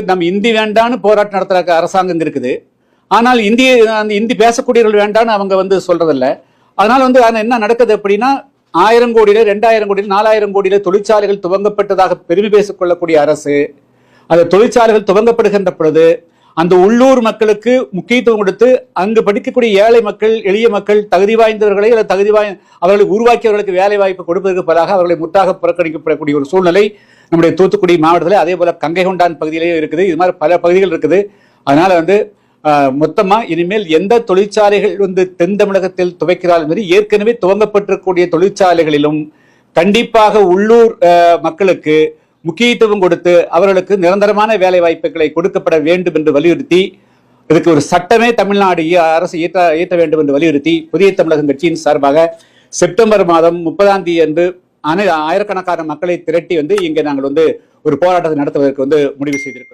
நம்ம இந்தி வேண்டான்னு போராட்டம் நடத்துற அரசாங்கம் இருக்குது. ஆனால் அந்த இந்தி பேசக்கூடியவர்கள் வேண்டான்னு அவங்க சொல்றதில்ல. அதனால என்ன நடக்குது அப்படின்னா 1000 கோடியில 2000 கோடியில 4000 கோடியில தொழிற்சாலைகள் துவங்கப்பட்டதாக பெருமை பேசிக் கொள்ளக்கூடிய அரசு அந்த தொழிற்சாலைகள் துவங்கப்படுகின்ற பொழுது அந்த உள்ளூர் மக்களுக்கு முக்கியத்துவம் கொடுத்து அங்கு படிக்கக்கூடிய ஏழை மக்கள், எளிய மக்கள், தகுதி வாய்ந்தவர்களை அவர்களை உருவாக்கியவர்களுக்கு வேலை வாய்ப்பு கொடுப்பதற்கு பதிலாக அவர்களை முற்றாக புறக்கணிக்கப்படக்கூடிய ஒரு சூழ்நிலை நம்முடைய தூத்துக்குடி மாவட்டத்தில், அதே போல கங்கை கொண்டான் பகுதியிலேயே இருக்குது. இது மாதிரி பல பகுதிகள் இருக்குது. அதனால மொத்தமா இனிமேல் எந்த தொழிற்சாலைகள் தென் தமிழகத்தில் துவைக்கிறார்கள் என்பது ஏற்கனவே துவங்கப்பட்டிருக்கூடிய தொழிற்சாலைகளிலும் கண்டிப்பாக உள்ளூர் மக்களுக்கு முக்கியத்துவம் கொடுத்து அவர்களுக்கு நிரந்தரமான வேலை வாய்ப்புகளை கொடுக்கப்பட வேண்டும் என்று வலியுறுத்தி, இதுக்கு ஒரு சட்டமே தமிழ்நாடு அரசு இயற்ற வேண்டும் என்று வலியுறுத்தி புதிய தமிழகம் கட்சியின் சார்பாக செப்டம்பர் மாதம் 30ஆம் தேதி அன்று ஆயிரக்கணக்கான மக்களை திரட்டி இங்கே நாங்கள் ஒரு போராட்டத்தை நடத்துவதற்கு முடிவு செய்திருக்கிறோம்.